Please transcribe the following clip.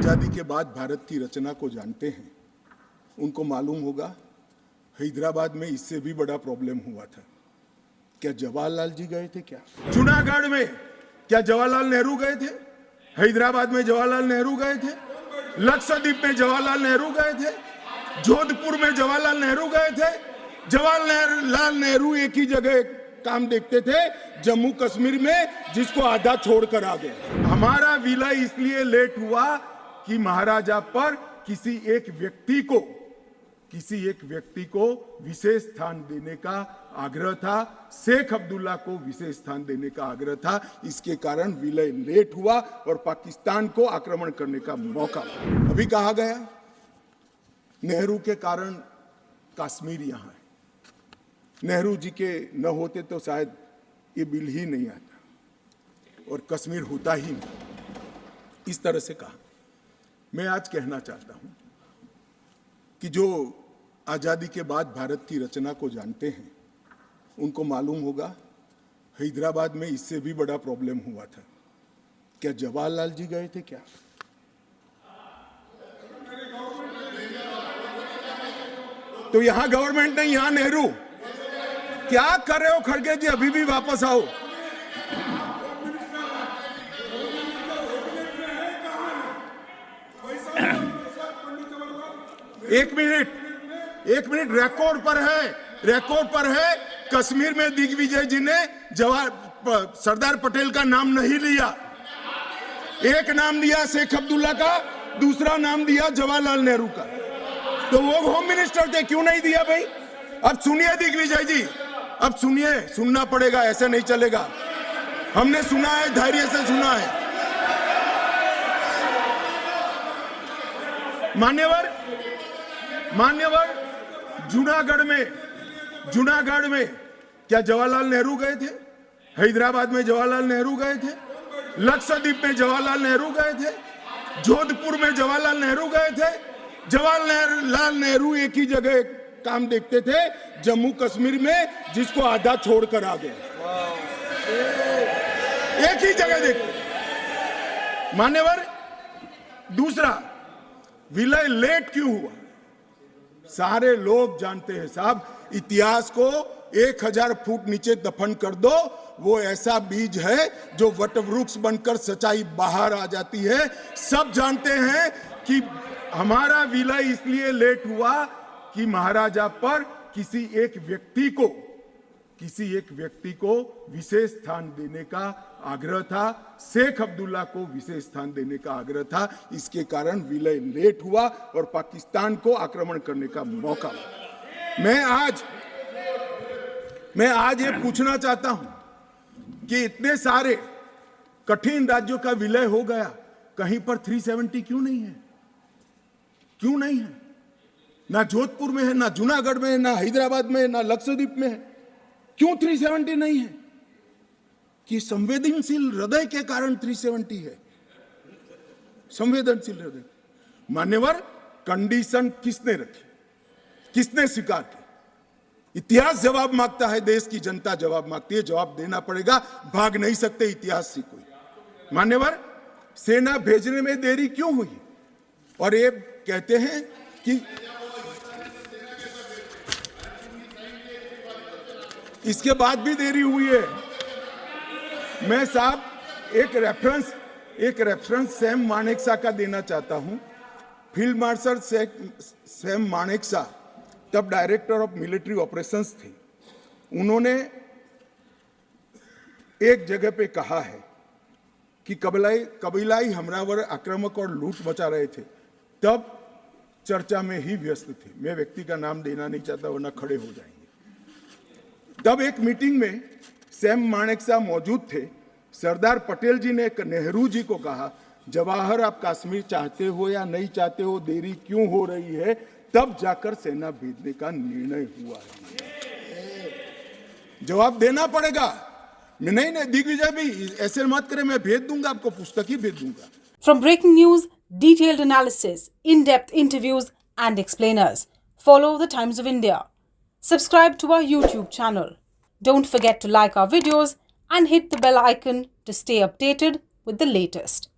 आज़ादी के बाद भारत की रचना को जानते हैं उनको मालूम होगा हैदराबाद में इससे भी बड़ा प्रॉब्लम हुआ था। क्या जवाहरलाल जी गए थे? क्या जूनागढ़ में क्या जवाहरलाल नेहरू गए थे? हैदराबाद में जवाहरलाल नेहरू गए थे? लक्षद्वीप में जवाहरलाल नेहरू गए थे? जोधपुर में जवाहरलाल नेहरू गए थे? जवाहरलाल नेहरू एक ही जगह काम देखते थे, जम्मू कश्मीर में, जिसको आधा छोड़कर आ गए। हमारा विलय इसलिए लेट हुआ कि महाराजा पर किसी एक व्यक्ति को विशेष स्थान देने का आग्रह था, शेख अब्दुल्ला को विशेष स्थान देने का आग्रह था। इसके कारण विलय लेट हुआ और पाकिस्तान को आक्रमण करने का मौका। अभी कहा गया नेहरू के कारण कश्मीर यहां है, नेहरू जी के न होते तो शायद ये बिल ही नहीं आता और कश्मीर होता ही नहीं। इस तरह से कहा। मैं आज कहना चाहता हूं कि जो आज़ादी के बाद भारत की रचना को जानते हैं उनको मालूम होगा हैदराबाद में इससे भी बड़ा प्रॉब्लम हुआ था। क्या जवाहरलाल जी गए थे? क्या तो यहां गवर्नमेंट नहीं, यहां नेहरू। क्या कर रहे हो खड़गे जी? अभी भी वापस आओ। एक मिनट रिकॉर्ड पर है। कश्मीर में दिग्विजय जी ने सरदार पटेल का नाम नहीं लिया। एक नाम दिया शेख अब्दुल्ला का, दूसरा नाम दिया जवाहरलाल नेहरू का। तो वो होम मिनिस्टर थे, क्यों नहीं दिया भाई? अब सुनिए दिग्विजय जी, अब सुनिए, सुनना पड़ेगा, ऐसे नहीं चलेगा। हमने सुना है, धैर्य से सुना है। मान्यवर जूनागढ़ में क्या जवाहरलाल नेहरू गए थे? हैदराबाद में जवाहरलाल नेहरू गए थे? लक्षद्वीप में जवाहरलाल नेहरू गए थे? जोधपुर में जवाहरलाल नेहरू गए थे? जवाहरलाल नेहरू एक ही जगह काम देखते थे, जम्मू कश्मीर में, जिसको आधा छोड़कर आ गए। एक ही जगह देखते। मान्यवर, दूसरा, विलय लेट क्यों हुआ? सारे लोग जानते हैं साहब, इतिहास को 1000 फुट नीचे दफन कर दो, वो ऐसा बीज है जो वटवृक्ष बनकर सच्चाई बाहर आ जाती है। सब जानते हैं कि हमारा विलय इसलिए लेट हुआ कि महाराजा पर किसी एक व्यक्ति को विशेष स्थान देने का आग्रह था, शेख अब्दुल्ला को विशेष स्थान देने का आग्रह था। इसके कारण विलय लेट हुआ और पाकिस्तान को आक्रमण करने का मौका। मैं आज ये पूछना चाहता हूं कि इतने सारे कठिन राज्यों का विलय हो गया, कहीं पर 370 क्यों नहीं है? क्यों नहीं है? ना जोधपुर में है, ना जूनागढ़ में है, ना हैदराबाद में है, ना लक्षद्वीप में है। क्यों 370 नहीं है? कि संवेदनशील हृदय के कारण 370 है। संवेदनशील हृदय। मान्यवर, कंडीशन किसने रखी? किसने स्वीकार की? इतिहास जवाब मांगता है, देश की जनता जवाब मांगती है। जवाब देना पड़ेगा, भाग नहीं सकते इतिहास से कोई। मान्यवर, सेना भेजने में देरी क्यों हुई? और ये कहते हैं कि इसके बाद भी देरी हुई है। मैं साहब एक रेफरेंस सैम मानेकशॉ का देना चाहता हूं। फील्ड मार्शल सैम मानेकशॉ तब डायरेक्टर ऑफ मिलिट्री ऑपरेशंस थे। उन्होंने एक जगह पे कहा है कि कबीलाई हमलावर आक्रामक और लूट मचा रहे थे, तब चर्चा में ही व्यस्त थे। मैं व्यक्ति का नाम देना नहीं चाहता वरना खड़े हो जाएंगे। तब एक मीटिंग में सैम मानेकशॉ मौजूद थे। सरदार पटेल जी ने नेहरू जी को कहा, जवाहर आप कश्मीर चाहते हो या नहीं चाहते हो, देरी क्यों हो रही है? तब जाकर सेना भेजने का निर्णय हुआ है। जवाब देना पड़ेगा। नहीं दिग्विजय भी ऐसे मत करें, मैं भेज दूंगा आपको, पुस्तक ही भेज दूंगा। From breaking news, detailed analysis, in-depth interviews and explainers, follow the Times of India. Subscribe to our YouTube channel. Don't forget to like our videos and hit the bell icon to stay updated with the latest.